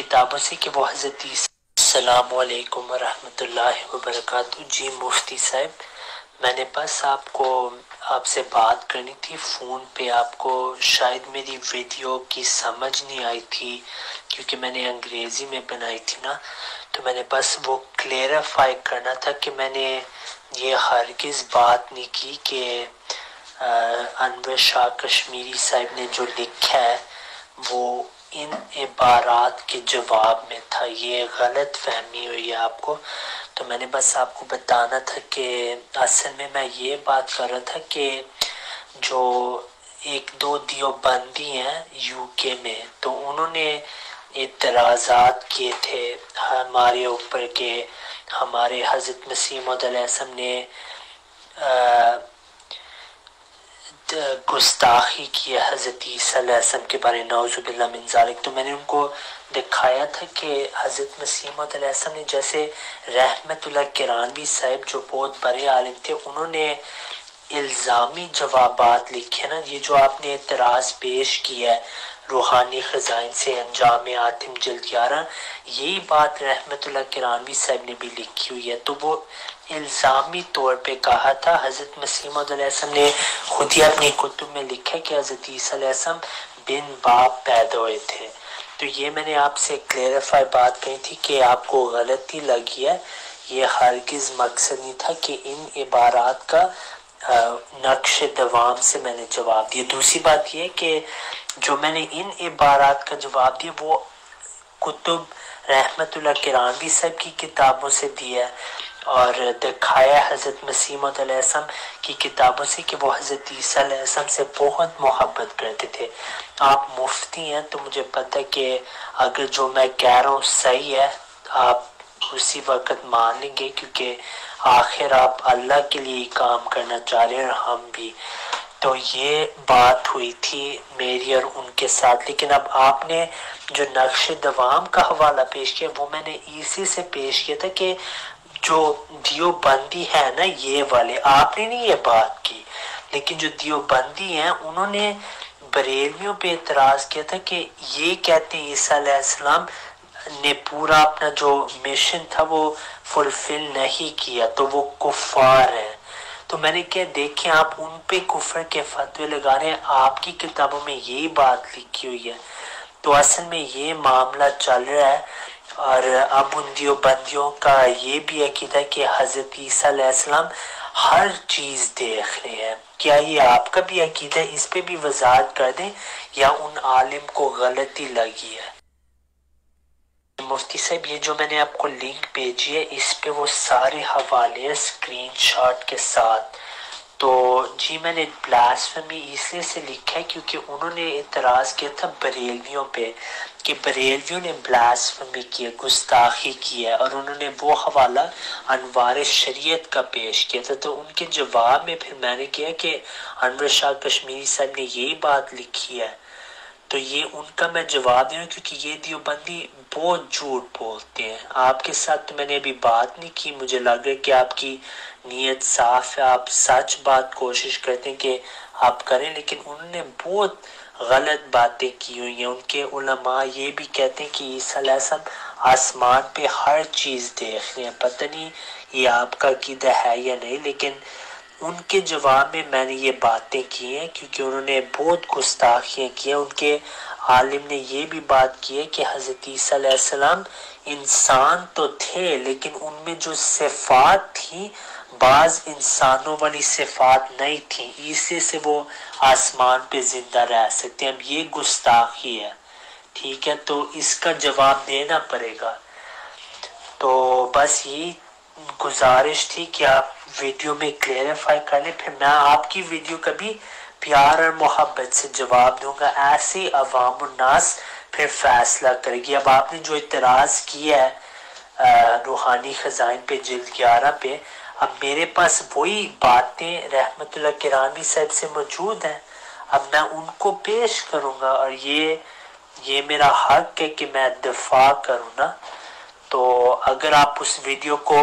کتابوں سے کہ وہ حضرت السلام علیکم ورحمۃ اللہ وبرکاتہ۔ جی مفتی صاحب، میں نے بس آپ سے بات کرنی تھی فون پہ۔ آپ کو شاید میری ویڈیو کی سمجھ نہیں آئی تھی کیونکہ میں نے انگریزی میں بنائی تھی نا، تو میں نے بس وہ کلیئرفائی کرنا تھا کہ میں نے یہ ہرگز بات نہیں کی کہ انور شاہ کشمیری صاحب نے جو لکھا ہے وہ ان عبارات کے جواب میں تھا۔ یہ غلط فہمی ہوئی ہے آپ کو، تو میں نے بس آپ کو بتانا تھا کہ اصل میں یہ بات کر رہا تھا کہ جو ایک دو دیوبندی ہیں یو کے میں، تو انہوں نے اعتراضات کیے تھے ہمارے اوپر کہ ہمارے حضرت مسیح موعود علیہ السلام نے گستاخی کی ہے حضرت عیسیٰ علیہ السلام کے بارے، نعوذ باللہ من ذالک۔ تو میں نے ان کو دکھایا تھا کہ حضرت مسیح موعود علیہ السلام نے، جیسے رحمت اللہ کرانوی صاحب جو بہت بڑے عالم تھے، انہوں نے الزامی جوابات لکھے نا، یہ جو آپ نے اعتراض پیش کیا ہے روحانی خزائن سے انجام آتم جلد 11، یہی بات رحمت اللہ کرانوی صاحب نے بھی لکھی ہوئی ہے۔ تو وہ الزامی طور پہ کہا تھا، حضرت مسیح موعود علیہ السلام نے خود ہی اپنی کتب میں لکھا ہے کہ حضرت عیسیٰ علیہ السلام بن باپ پیدا ہوئے تھے۔ تو یہ میں نے آپ سے کلیئرفائی بات کہی تھی کہ آپ کو غلطی لگی ہے، یہ ہرگز مقصد نہیں تھا کہ ان عبارات کا نقش دوام سے میں نے جواب دیا۔ دوسری بات یہ کہ جو میں نے ان عبارات کا جواب دیا وہ کتب رحمت اللہ کرانوی صاحب کی کتابوں سے دیا ہے، اور دکھایا حضرت مسیح موعود علیہ السلام کی کتابوں سے کہ وہ حضرت عیسیٰ علیہ السلام سے بہت محبت کرتے تھے۔ آپ مفتی ہیں تو مجھے پتہ کہ اگر جو میں کہہ رہا ہوں صحیح ہے آپ اسی وقت مان لیں گے، کیونکہ آخر آپ اللہ کے لیے کام کرنا چاہ رہے ہیں اور ہم بھی۔ تو یہ بات ہوئی تھی میری اور ان کے ساتھ، لیکن اب آپ نے جو نقش دوام کا حوالہ پیش کیا وہ میں نے اسی سے پیش کیا تھا کہ جو دیوبندی ہے نا یہ والے، آپ نے نہیں یہ بات کی، لیکن جو دیوبندی ہیں انہوں نے بریلویوں پہ اعتراض کیا تھا کہ یہ کہتے ہیں عیسیٰ علیہ السلام نے پورا اپنا جو مشن تھا وہ فلفل نہیں کیا تو وہ کفار ہیں۔ تو میں نے کہا دیکھیں آپ ان پہ کفر کے فتوے لگا رہے ہیں، آپ کی کتابوں میں یہی بات لکھی ہوئی ہے۔ تو اصل میں یہ معاملہ چل رہا ہے، اور اب ان دیوبندیوں کا یہ بھی عقیدہ ہے کہ حضرت عیسیٰ علیہ السلام ہر چیز دیکھ رہے ہیں۔ کیا یہ آپ کا بھی عقیدہ ہے؟ اس پہ بھی وضاحت کر دیں، یا ان عالم کو غلطی لگی ہے؟ مفتی صاحب یہ جو میں نے آپ کو لنک بھیجی ہے اس پہ وہ سارے حوالے ہیں اسکرین شاٹ کے ساتھ۔ تو جی میں نے بلاسفمی اس لیے سے لکھا ہے کیونکہ انہوں نے اعتراض کیا تھا بریلویوں پہ کہ بریلویوں نے بلاسفمی کی ہے، گستاخی کی ہے، اور انہوں نے وہ حوالہ انوار شریعت کا پیش کیا تھا۔ تو ان کے جواب میں پھر میں نے کیا کہ انور شاہ کشمیری صاحب نے یہی بات لکھی ہے، تو یہ ان کا میں جواب دوں کیونکہ یہ دیوبندی بہت جھوٹ بولتے ہیں۔ آپ کے ساتھ تو میں نے ابھی بات نہیں کی، مجھے لگ رہا ہے کہ آپ کی نیت صاف ہے، آپ سچ بات کوشش کرتے ہیں کہ آپ کریں، لیکن انہوں نے بہت غلط باتیں کی ہوئی ہیں۔ ان کے علماء یہ بھی کہتے ہیں کہ عیسیٰ علیہ السلام آسمان پہ ہر چیز دیکھ رہے ہیں۔ پتہ نہیں یہ آپ کا عقیدہ ہے یا نہیں، لیکن ان کے جواب میں نے یہ باتیں کی ہیں کیونکہ انہوں نے بہت گستاخیاں کی ہیں۔ ان کے عالم نے یہ بھی بات کی ہے کہ حضرت عیسیٰ علیہ السلام انسان تو تھے لیکن ان میں جو صفات تھی بعض انسانوں والی صفات نہیں تھیں، اسی سے وہ آسمان پہ زندہ رہ سکتے ہیں۔ اب یہ گستاخی ہے، ٹھیک ہے، تو اس کا جواب دینا پڑے گا۔ تو بس یہی گزارش تھی کہ آپ ویڈیو میں کلیئرفائی کر لیں، پھر میں آپ کی ویڈیو کا بھی پیار اور محبت سے جواب دوں گا، ایسے عوام الناس پھر فیصلہ کرے گی۔ اب آپ نے جو اعتراض کیا ہے روحانی خزائن پہ جلد 11 پہ، اب میرے پاس وہی باتیں رحمت اللہ کرانوی صاحب سے موجود ہیں، اب میں ان کو پیش کروں گا، اور یہ میرا حق ہے کہ میں دفاع کروں نا۔ تو اگر آپ اس ویڈیو کو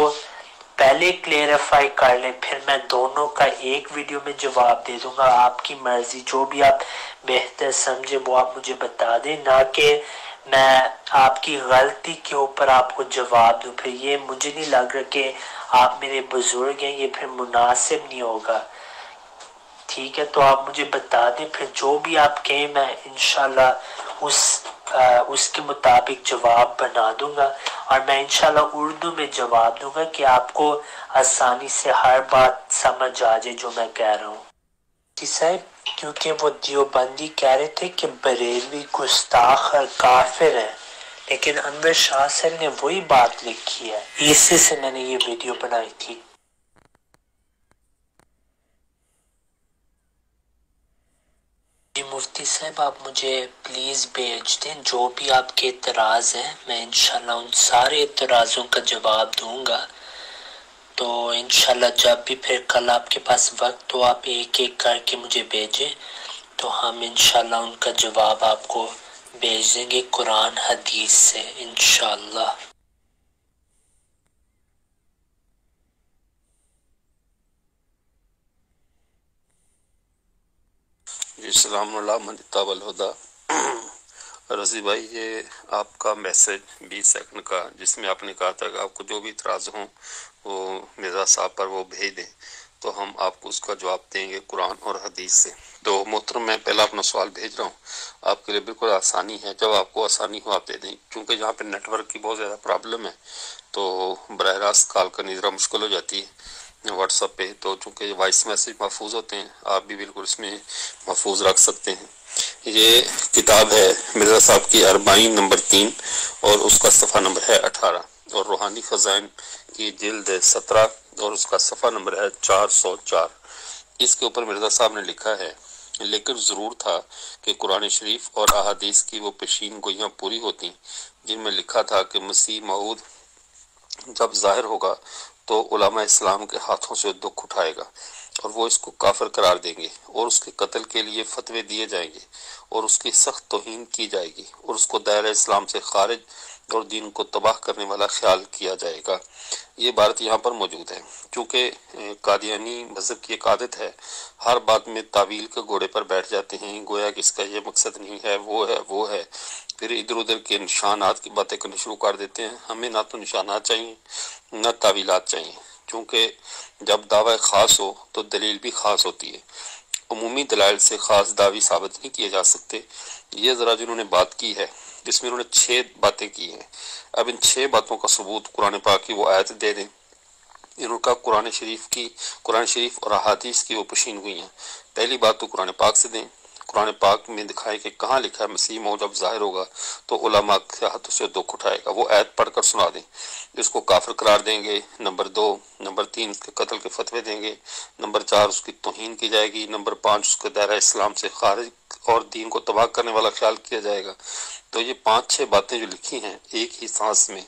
پہلے کلیئرفائی کر لیں پھر میں دونوں کا ایک ویڈیو میں جواب دے دوں گا، آپ کی مرضی، جو بھی آپ بہتر سمجھے وہ آپ مجھے بتا دیں، نہ کہ میں آپ کی غلطی کے اوپر آپ کو جواب دوں، پھر یہ مجھے نہیں لگ رہا کہ آپ میرے بزرگ ہیں، یہ پھر مناسب نہیں ہوگا۔ ٹھیک ہے، تو آپ مجھے بتا دیں، پھر جو بھی آپ کہیں میں انشاءاللہ اس کے مطابق جواب بنا دوں گا، اور میں انشاءاللہ اردو میں جواب دوں گا کہ آپ کو آسانی سے ہر بات سمجھ آ جائے جو میں کہہ رہا ہوں۔ جی صاحب، کیونکہ وہ دیوبندی کہہ رہے تھے کہ بریلوی گستاخ اور کافر ہے، لیکن انور شاہ صاحب نے وہی بات لکھی ہے، اسی سے میں نے یہ ویڈیو بنائی تھی۔ جی مفتی صاحب، آپ مجھے پلیز بھیج دیں جو بھی آپ کے اعتراض ہیں، میں انشاءاللہ ان سارے اعتراضوں کا جواب دوں گا۔ تو انشاءاللہ جب بھی پھر کل آپ کے پاس وقت ہو، آپ ایک ایک کر کے مجھے بھیجیں، تو ہم انشاءاللہ ان کا جواب آپ کو بھیج دیں گے قرآن حدیث سے انشاءاللہ۔ جی السلام علیکم من اتبع الہدی۔ رضی بھائی، یہ آپ کا میسج 20 سیکنڈ کا جس میں آپ نے کہا تھا کہ آپ کو جو بھی اعتراض ہوں وہ مرزا صاحب پر وہ بھیج دیں، تو ہم آپ کو اس کا جواب دیں گے قرآن اور حدیث سے۔ تو محترم، میں پہلا اپنا سوال بھیج رہا ہوں، آپ کے لیے بالکل آسانی ہے، جب آپ کو آسانی ہو آپ دے دیں، کیونکہ جہاں پہ نیٹ ورک کی بہت زیادہ پرابلم ہے تو براہ راست کال کرنی ذرا مشکل ہو جاتی ہے واٹس ایپ پہ، تو چونکہ وائس میسج محفوظ ہوتے ہیں، آپ بھی بالکل اس میں محفوظ رکھ سکتے ہیں۔ یہ کتاب ہے مرزا صاحب کی 40 نمبر 3، اور اس کا صفحہ نمبر ہے 18، اور روحانی خزائن کی جلد 17 اور اس کا صفحہ نمبر ہے 404۔ اس کے اوپر مرزا صاحب نے لکھا ہے، لیکن ضرور تھا کہ قرآن شریف اور احادیث کی وہ پیشین گوئیاں پوری ہوتی جن میں لکھا تھا کہ مسیح موعود جب ظاہر ہوگا تو علماء اسلام کے ہاتھوں سے دکھ اٹھائے گا، اور وہ اس کو کافر قرار دیں گے، اور اس کے قتل کے لیے فتوے دیے جائیں گے، اور اس کی سخت توہین کی جائے گی، اور اس کو دائرہ اسلام سے خارج اور دین کو تباہ کرنے والا خیال کیا جائے گا۔ یہ عبارت یہاں پر موجود ہے، چونکہ قادیانی مذہب کی ایک عادت ہے، ہر بات میں تعویل کے گھوڑے پر بیٹھ جاتے ہیں، گویا کہ اس کا یہ مقصد نہیں ہے، وہ ہے، پھر ادھر ادھر کے نشانات کی باتیں کرنا شروع کر دیتے ہیں۔ ہمیں نہ تو نشانات چاہیے نہ تعویلات چاہیے، کیونکہ جب دعوی خاص ہو تو دلیل بھی خاص ہوتی ہے، عمومی دلائل سے خاص دعوی ثابت نہیں کیے جا سکتے۔ یہ ذرا جنہوں نے بات کی ہے جس میں انہوں نے 6 باتیں کی ہیں، اب ان 6 باتوں کا ثبوت قرآن پاک کی وہ آیت دے دیں۔ انہوں کا قرآن شریف اور احادیث کی وہ پشین ہوئی ہیں۔ پہلی بات تو قرآن پاک سے دیں، قرآن پاک میں دکھائے کہ کہاں لکھا ہے مسیح موعود جب ظاہر ہوگا تو علماء کے ہاتھوں سے دکھ اٹھائے گا، وہ آیت پڑھ کر سنا دیں، اس کو کافر قرار دیں گے۔ نمبر 2، نمبر 3 اس کے قتل کے فتوے دیں گے، نمبر 4 اس کی توہین کی جائے گی، نمبر 5 اس کے دائرہ اسلام سے خارج اور دین کو تباہ کرنے والا خیال کیا جائے گا۔ تو یہ 5-6 باتیں جو لکھی ہیں ایک ہی سانس میں،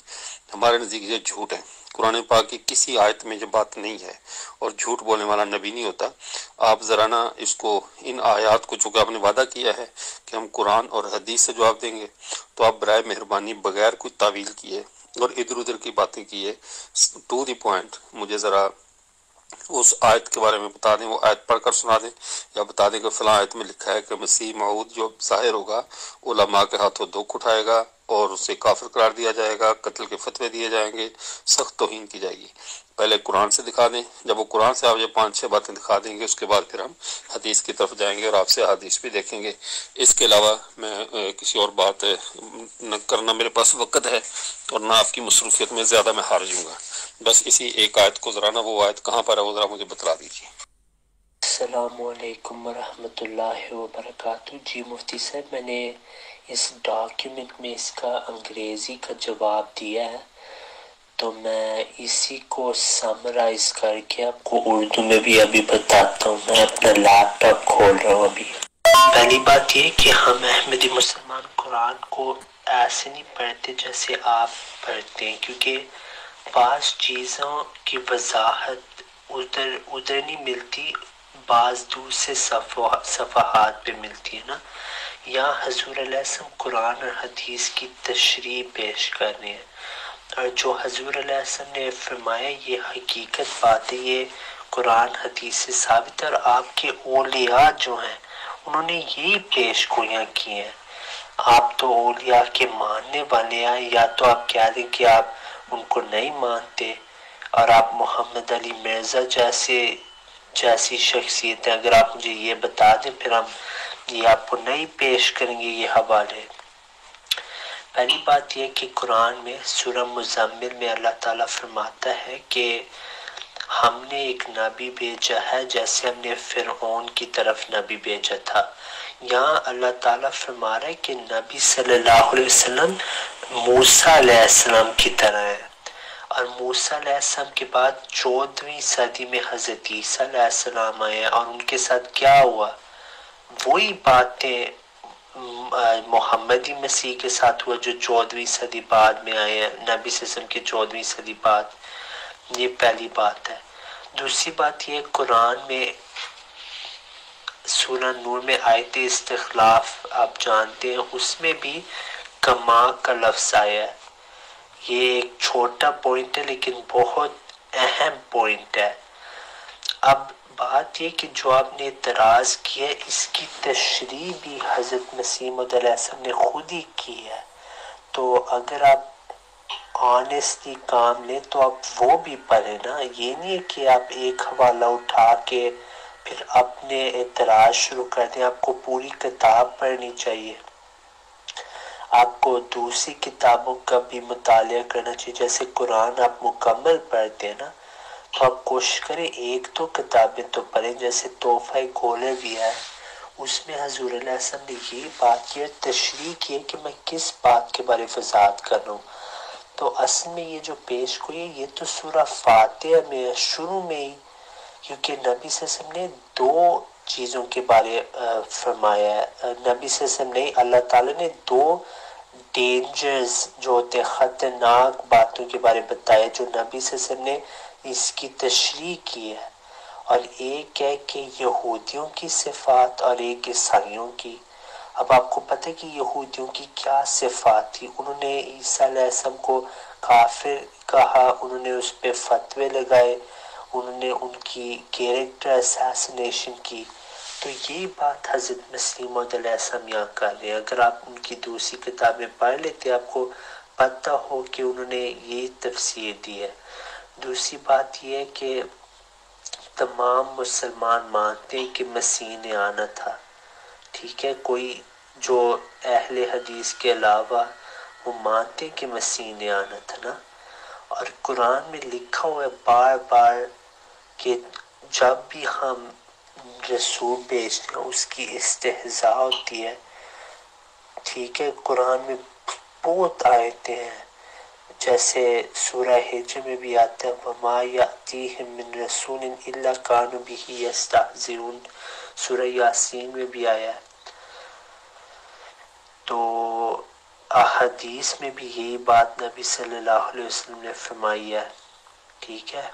ہمارے نزدیک یہ جھوٹ ہے۔ قرآن پاک کی کسی آیت میں یہ بات نہیں ہے، اور جھوٹ بولنے والا نبی نہیں ہوتا۔ آپ ذرا نا اس کو، ان آیات کو، چونکہ آپ نے وعدہ کیا ہے کہ ہم قرآن اور حدیث سے جواب دیں گے، تو آپ برائے مہربانی بغیر کوئی تعویل کیے اور ادھر ادھر کی باتیں کیے، ٹو دی پوائنٹ مجھے ذرا اس آیت کے بارے میں بتا دیں، وہ آیت پڑھ کر سنا دیں، یا بتا دیں کہ فلاں آیت میں لکھا ہے کہ مسیح موعود جو ظاہر ہوگا علماء کے ہاتھوں دکھ اٹھائے گا اور اسے کافر قرار دیا جائے گا، قتل کے فتوے دیے جائیں گے، سخت توہین کی جائے گی۔ پہلے قرآن سے دکھا دیں، جب وہ قرآن سے آپ یہ 5-6 باتیں دکھا دیں گے، اس کے بعد پھر ہم حدیث کی طرف جائیں گے اور آپ سے حدیث بھی دیکھیں گے۔ اس کے علاوہ میں کسی اور بات نہ کرنا میرے پاس وقت ہے، اور نہ آپ کی مصروفیت میں زیادہ میں ہار جوں گا۔ بس اسی ایک آیت کو ذرا نا، وہ آیت کہاں پر ہے وہ ذرا مجھے بتلا دیجیے۔ السلام علیکم ورحمۃ اللہ وبرکاتہ۔ جی مفتی صاحب، میں نے اس ڈاکیومنٹ میں اس کا انگریزی کا جواب دیا ہے، تو میں اسی کو سمرائز کر کے آپ کو اردو میں بھی ابھی بتاتا ہوں۔ میں اپنا لیپ ٹاپ کھول رہا ہوں ابھی۔ پہلی بات یہ کہ ہم احمدی مسلمان قرآن کو ایسے نہیں پڑھتے جیسے آپ پڑھتے ہیں، کیونکہ بعض چیزوں کی وضاحت ادھر نہیں ملتی، بعض دوسرے صفحات پہ ملتی ہے نا۔ یہاں حضور علیہ السلام قرآن اور حدیث کی تشریح پیش کر رہے ہیں، اور جو حضور علیہ السلام نے فرمایا یہ حقیقت بات ہے، یہ قرآن حدیث سے ثابت ہے، اور آپ کے اولیاء جو ہیں انہوں نے یہی پیش گویاں کی ہیں۔ آپ تو اولیاء کے ماننے والے ہیں، یا تو آپ کہہ دیں کہ آپ ان کو نہیں مانتے، اور آپ محمد علی مرزا جیسی شخصیت ہے، اگر آپ مجھے یہ بتا دیں پھر ہم یہ آپ کو نہیں پیش کریں گے یہ حوالے۔ پہلی بات یہ کہ قرآن میں سورہ مزمل میں اللہ تعالیٰ فرماتا ہے کہ ہم نے ایک نبی بھیجا ہے جیسے ہم نے فرعون کی طرف نبی بھیجا تھا۔ یہاں اللہ تعالیٰ فرما رہا ہے کہ نبی صلی اللہ علیہ وسلم موسیٰ علیہ السلام کی طرح ہے، اور موسیٰ علیہ السلام کے بعد 14ویں صدی میں حضرت عیسیٰ علیہ السلام آئے، اور ان کے ساتھ کیا ہوا؟ وہی باتیں محمدی مسیح کے ساتھ ہوا جو 14ویں صدی بعد میں آئے ہیں، نبی صلی اللہ علیہ وسلم کے 14ویں صدی بعد۔ یہ پہلی بات ہے۔ دوسری بات یہ قرآن میں سورہ نور میں آیت استخلاف آپ جانتے ہیں، اس میں بھی کما کا لفظ آیا ہے۔ یہ ایک چھوٹا پوائنٹ ہے لیکن بہت اہم پوائنٹ ہے۔ اب بات یہ کہ جو آپ نے اعتراض کیا ہے اس کی تشریح بھی حضرت مسیح موعود علیہ السلام نے خود ہی کی ہے، تو اگر آپ آنیسٹلی کام لیں تو آپ وہ بھی پڑھیں نا۔ یہ نہیں ہے کہ آپ ایک حوالہ اٹھا کے پھر اپنے اعتراض شروع کر دیں، آپ کو پوری کتاب پڑھنی چاہیے، آپ کو دوسری کتابوں کا بھی مطالعہ کرنا چاہیے۔ جیسے قرآن آپ مکمل پڑھتے ہیں نا، تو آپ کوشش کریں ایک دو کتابیں تو پڑھیں، جیسے تحفہ گولر بھی ہے، اس میں حضور علیہ السلام نے یہ بات کی تشریح کی ہے کہ میں کس بات کے بارے وضاحت کر رہا ہوں۔ تو اصل میں یہ جو پیش گوئی ہے یہ تو سورہ فاتحہ میں شروع میں ہی، کیونکہ نبی صلی اللہ علیہ وسلم نے دو چیزوں کے بارے فرمایا ہے، نبی صلی اللہ علیہ وسلم نے اللہ تعالیٰ نے دو ڈینجرز جو ہوتے خطرناک باتوں کے بارے بتایا جو نبی صلی اللہ علیہ وسلم نے اس کی تشریح کی ہے، اور ایک ہے کہ یہودیوں کی صفات اور ایک عیسائیوں کی۔ اب آپ کو پتہ ہے کہ یہودیوں کی کیا صفات تھی؟ انہوں نے عیسیٰ علیہ السلام کو کافر کہا، انہوں نے اس پہ فتوے لگائے، انہوں نے ان کی کیریکٹر اسیسینیشن کی۔ تو یہ بات حضرت مسیح موعود علیہ السلام یہاں کر رہے ہیں۔ اگر آپ ان کی دوسری کتابیں پڑھ لیتے آپ کو پتہ ہو کہ انہوں نے یہ تفسیر دی ہے۔ دوسری بات یہ ہے کہ تمام مسلمان مانتے ہیں کہ مسیح نے آنا تھا، ٹھیک ہے، کوئی جو اہل حدیث کے علاوہ وہ مانتے ہیں کہ مسیح نے آنا تھا نا۔ اور قرآن میں لکھا ہوا ہے بار بار کہ جب بھی ہم رسول بھیجتے ہیں اس کی استہزاء ہوتی ہے، ٹھیک ہے۔ قرآن میں بہت آیتیں ہیں، جیسے سورہ حجر میں بھی آتا ہے وَمَا يَأْتِيهِم مِّن رَسُولٍ إِلَّا كَانُوا بِهِ يَسْتَهْزِئُونَ، سورہ یاسین میں بھی آیا ہے۔ تو احادیث میں بھی یہی بات نبی صلی اللہ علیہ وسلم نے فرمائی ہے، ٹھیک ہے،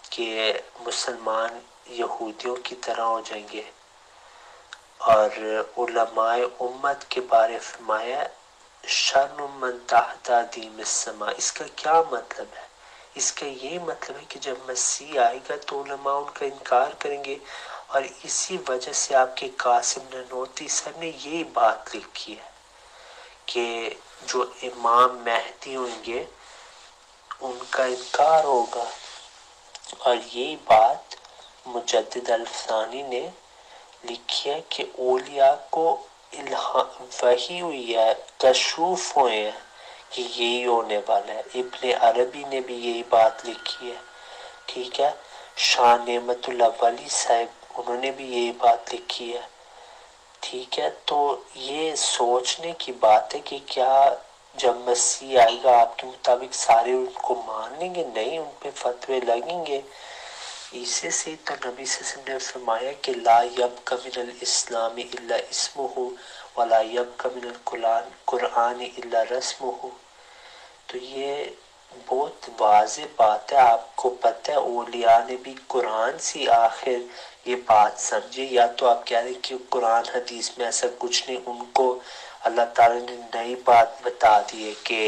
کہ مسلمان یہودیوں کی طرح ہو جائیں گے۔ اور علماء امت کے بارے فرمایا شر من تحت ادیم السماء۔ اس کا کیا مطلب ہے؟ اس کا یہ مطلب ہے کہ جب مسیح آئے گا تو علماء ان کا انکار کریں گے، اور اسی وجہ سے آپ کے قاسم نانوتوی صاحب نے یہ بات لکھی ہے کہ جو امام مہدی ہوں گے ان کا انکار ہوگا۔ اور یہی بات مجدد الفسانی نے لکھی ہے کہ اولیاء کو وحی ہوئی ہے، کشوف ہوئے ہیں کہ یہی ہونے والا ہے۔ ابن عربی نے بھی یہی بات لکھی ہے، ٹھیک ہے۔ شاہ نعمت اللہ ولی صاحب انہوں نے بھی یہی بات لکھی ہے، ٹھیک ہے۔ تو یہ سوچنے کی بات ہے کہ کیا جب مسیح آئے گا آپ کے مطابق سارے ان کو مان لیں گے؟ نہیں، ان پہ فتوے لگیں گے۔ اسی سے تو نبی صلی اللہ علیہ وسلم نے فرمایا کہ لا یبق من الاسلام الا اسمہ ولا یبق من القرآن الا رسمہ۔ تو یہ بہت واضح بات ہے، آپ کو پتہ ہے اولیاء نے بھی قرآن سے آخر یہ بات سمجھی، یا تو آپ کہہ رہے کہ قرآن حدیث میں ایسا کچھ نہیں، ان کو اللہ تعالی نے نئی بات بتا دی ہے کہ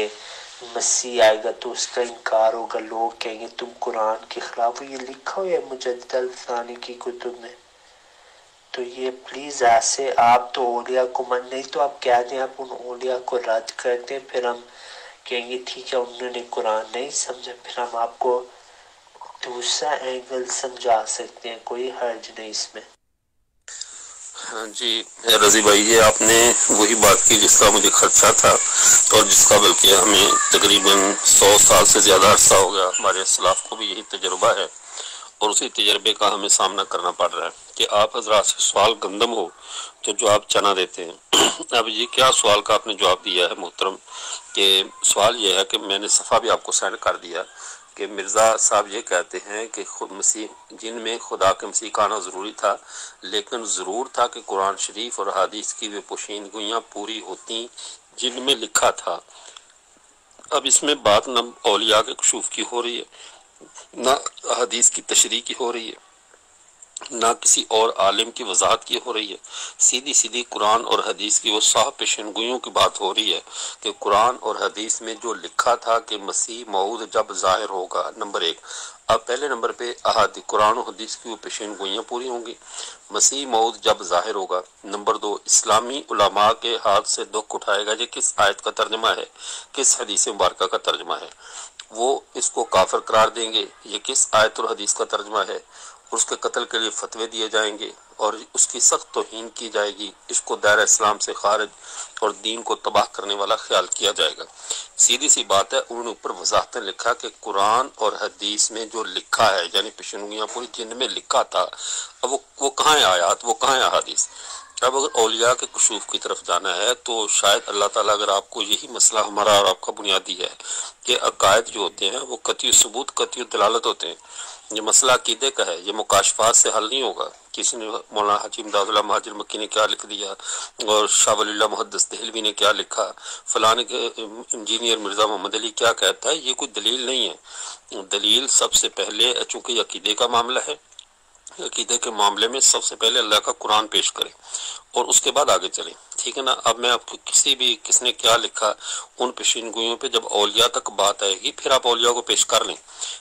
مسیح آئے گا تو اس کا انکار ہوگا، لوگ کہیں گے تم قرآن کے خلاف ہو۔ یہ لکھا ہوا ہے مجدد الفسانی کی کتب میں۔ تو یہ پلیز ایسے آپ تو اولیاء کو من نہیں تو آپ کہہ دیں، آپ ان اولیاء کو رد کر دیں، پھر ہم کہیں گے ٹھیک ہے انہوں نے قرآن نہیں سمجھا، پھر ہم آپ کو دوسرا اینگل سمجھا سکتے ہیں، کوئی حرج نہیں اس میں۔ ہاں جی رضی بھائی، یہ آپ نے وہی بات کی جس کا مجھے خدشہ تھا، اور جس کا بلکہ ہمیں تقریباً 100 سال سے زیادہ عرصہ ہو گیا، ہمارے اسلاف کو بھی یہی تجربہ ہے، اور اسی تجربے کا ہمیں سامنا کرنا پڑ رہا ہے کہ آپ حضرات سے سوال گندم ہو تو جو آپ چنا دیتے ہیں۔ اب یہ کیا سوال کا آپ نے جواب دیا ہے محترم، کہ سوال یہ ہے کہ میں نے صفحہ بھی آپ کو سینڈ کر دیا کہ مرزا صاحب یہ کہتے ہیں کہ خود مسیح جن میں خدا کے مسیح کا آنا ضروری تھا، لیکن ضرور تھا کہ قرآن شریف اور حدیث کی وہ پوشیدگیاں پوری ہوتی جن میں لکھا تھا۔ اب اس میں بات نہ اولیاء کے کشوف کی ہو رہی ہے، نہ حدیث کی تشریح کی ہو رہی ہے، نہ کسی اور عالم کی وضاحت کی ہو رہی ہے، سیدھی سیدھی قرآن اور حدیث کی وہ صاحب پیشنگوئیوں کی بات ہو رہی ہے کہ قرآن اور حدیث میں جو لکھا تھا کہ مسیح موعود جب ظاہر ہوگا، نمبر 1۔ اب پہلے نمبر پہ قرآن و حدیث کی وہ پیشنگوئیاں پوری ہوں گی، مسیح موعود جب ظاہر ہوگا۔ نمبر 2، اسلامی علماء کے ہاتھ سے دکھ اٹھائے گا، یہ کس آیت کا ترجمہ ہے، کس حدیث مبارکہ کا ترجمہ ہے، وہ اس کو کافر قرار دیں گے، یہ کس آیت اور حدیث کا ترجمہ ہے، اور اس کے قتل کے لیے فتوے دیے جائیں گے اور اس کی سخت توہین کی جائے گی، اس کو دائرہ اسلام سے خارج اور دین کو تباہ کرنے والا خیال کیا جائے گا۔ سیدھی سی بات ہے، انہوں نے اوپر وضاحتیں لکھا کہ قرآن اور حدیث میں جو لکھا ہے، یعنی پیشنگوئیاں پوری جن میں لکھا تھا، اب وہ کہاں ہے آیات، وہ کہاں ہے حدیث۔ اب اگر اولیاء کے کشوف کی طرف جانا ہے تو شاید اللہ تعالیٰ اگر آپ کو یہی مسئلہ ہمارا اور آپ کا بنیادی ہے کہ عقائد جو ہوتے ہیں وہ قطعی ثبوت قطعی دلالت ہوتے ہیں، یہ مسئلہ عقیدے کا ہے، یہ مکاشفات سے حل نہیں ہوگا۔ کسی نے مولانا حاجی امداد اللہ مہاجر مکی نے کیا لکھ دیا، اور شاہ ولی اللہ محدث دہلوی نے کیا لکھا، فلانے انجینئر مرزا محمد علی کیا کہتا ہے، یہ کوئی دلیل نہیں ہے۔ دلیل سب سے پہلے چونکہ عقیدے کا معاملہ ہے، عقیدے کے معاملے میں سب سے پہلے اللہ کا قرآن پیش کریں اور اس کے بعد آگے چلیں، ٹھیک ہے نا۔ اب میں آپ کو کس نے کیا لکھا ان پیشنگوئیوں پہ جب اولیاء تک بات آئے گی پھر آپ اولیاء کو پیش کر لیں۔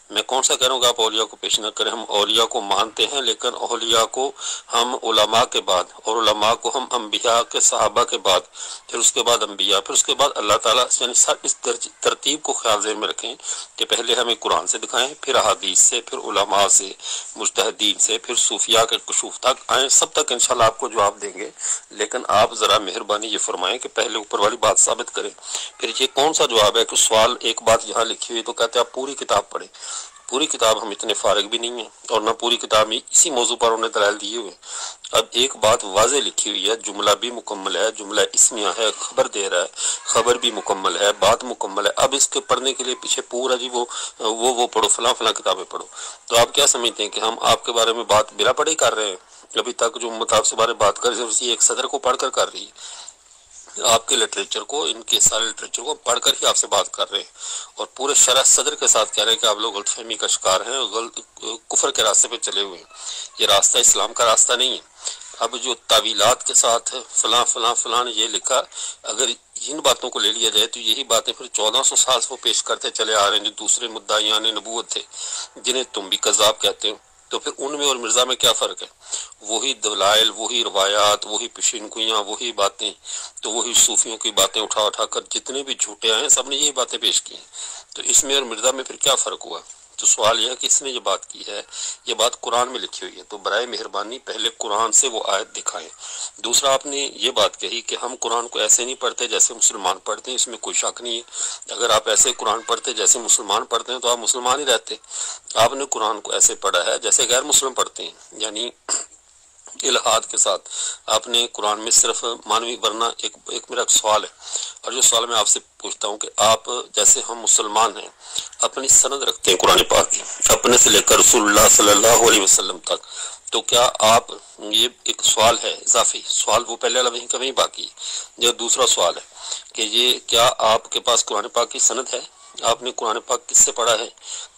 میں کون سا کہہ رہا ہوں کہ آپ اولیاء کو پیش نہ کریں، ہم اولیاء کو مانتے ہیں، لیکن اولیاء کو ہم علماء کے بعد، اور علماء کو ہم انبیاء کے صحابہ کے بعد، پھر اس کے بعد انبیاء، پھر اس کے بعد اللہ تعالیٰ، یعنی اس ترتیب کو خیال ذہن میں رکھیں کہ پہلے ہمیں قرآن سے دکھائیں، پھر احادیث سے، پھر علماء سے، مجتہدین سے، پھر صوفیاء کے کشوف تک آئیں، سب تک انشاءاللہ آپ کو جواب دیں گے، لیکن آپ ذرا مہربانی یہ فرمائیں کہ پہلے اوپر والی بات ثابت کریں۔ پھر یہ کون سا جواب ہے کہ سوال ایک بات یہاں لکھی ہوئی تو کہتے ہیں آپ پوری کتاب پڑھیں، پوری کتاب ہم اتنے فارغ بھی نہیں ہیں، اور نہ پوری کتاب میں اسی موضوع پر انہیں دلائل دیے ہوئے۔ اب ایک بات واضح لکھی ہوئی ہے، جملہ بھی مکمل ہے، جملہ اسمیہ ہے، خبر دے رہا ہے، خبر بھی مکمل ہے، بات مکمل ہے۔ اب اس کے پڑھنے کے لیے پیچھے پورا جی وہ پڑھو، فلاں فلاں کتابیں پڑھو، تو آپ کیا سمجھتے ہیں کہ ہم آپ کے بارے میں بات بلا پڑھی کر رہے ہیں؟ ابھی تک جو امت آپ سے بارے بات کر رہی ہے اسی ایک صدر کو پڑھ کر رہی ہے، آپ کے لٹریچر کو، ان کے سارے لٹریچر کو پڑھ کر ہی آپ سے بات کر رہے ہیں، اور پورے شرح صدر کے ساتھ کہہ رہے ہیں کہ آپ لوگ غلط فہمی کا شکار ہیں، کفر کے راستے پہ چلے ہوئے ہیں، یہ راستہ اسلام کا راستہ نہیں ہے۔ اب جو تعویلات کے ساتھ فلاں فلاں فلاں نے یہ لکھا، اگر ان باتوں کو لے لیا جائے تو یہی باتیں پھر 1400 سال سے وہ پیش کرتے چلے آ رہے ہیں جو دوسرے مدعیان نبوت تھے، جنہیں تم بھی کذاب کہتے ہو، تو پھر ان میں اور مرزا میں کیا فرق ہے؟ وہی دلائل، وہی روایات، وہی پیشنگوئیاں، وہی باتیں، تو وہی صوفیوں کی باتیں اٹھا کر جتنے بھی جھوٹے آئے ہیں سب نے یہی باتیں پیش کی ہیں، تو اس میں اور مرزا میں پھر کیا فرق ہوا؟ تو سوال یہ ہے کہ اس نے یہ بات کی ہے، یہ بات قرآن میں لکھی ہوئی ہے، تو برائے مہربانی پہلے قرآن سے وہ آیت دکھائیں۔ دوسرا، آپ نے یہ بات کہی کہ ہم قرآن کو ایسے نہیں پڑھتے جیسے مسلمان پڑھتے ہیں، اس میں کوئی شک نہیں ہے، اگر آپ ایسے قرآن پڑھتے جیسے مسلمان پڑھتے ہیں تو آپ مسلمان ہی رہتے۔ آپ نے قرآن کو ایسے پڑھا ہے جیسے غیر مسلم پڑھتے ہیں، یعنی الہاد کے ساتھ آپ نے قرآن میں صرف مانوی، ورنہ ایک میرا سوال ہے، اور جو سوال میں آپ سے پوچھتا ہوں کہ آپ جیسے ہم مسلمان ہیں اپنی سند رکھتے ہیں قرآن پاک کی، اپنے سے لے کر رسول اللہ صلی اللہ علیہ وسلم تک، تو کیا آپ، یہ ایک سوال ہے اضافی سوال، وہ پہلے والا وہیں کا وہیں باقی ہے۔ یہ دوسرا سوال ہے کہ یہ کیا آپ کے پاس قرآن پاک کی سند ہے؟ آپ نے قرآن پاک کس سے پڑھا ہے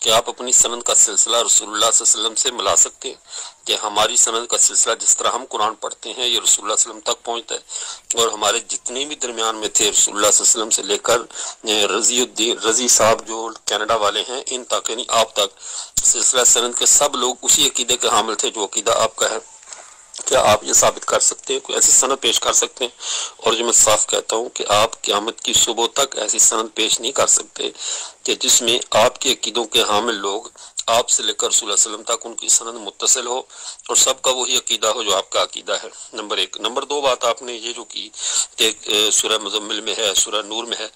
کہ آپ اپنی سند کا سلسلہ رسول اللہ صلی اللہ علیہ وسلم سے ملا سکتے ہیں کہ ہماری سند کا سلسلہ جس طرح ہم قرآن پڑھتے ہیں یہ رسول اللہ صلی اللہ علیہ وسلم تک پہنچتا ہے، اور ہمارے جتنے بھی درمیان میں تھے رسول اللہ صلی اللہ علیہ وسلم سے لے کر رضی صاحب جو کینیڈا والے ہیں ان تک، یعنی آپ تک، سلسلہ سند کے سب لوگ اسی عقیدے کے حامل تھے جو عقیدہ آپ کا ہے۔ کیا آپ یہ ثابت کر سکتے ہیں، کوئی ایسی سند پیش کر سکتے ہیں؟ اور جو میں صاف کہتا ہوں کہ آپ قیامت کی صبح تک ایسی سند پیش نہیں کر سکتے کہ جس میں آپ کے عقیدوں کے حامل لوگ آپ سے لے کر رسول اللہ علیہ وسلم تک ان کی سند متصل ہو اور سب کا وہی عقیدہ ہو جو آپ کا عقیدہ ہے، نمبر ایک۔ نمبر دو بات آپ نے یہ جو کی کہ سورہ مزمل میں ہے، سورہ نور میں ہے،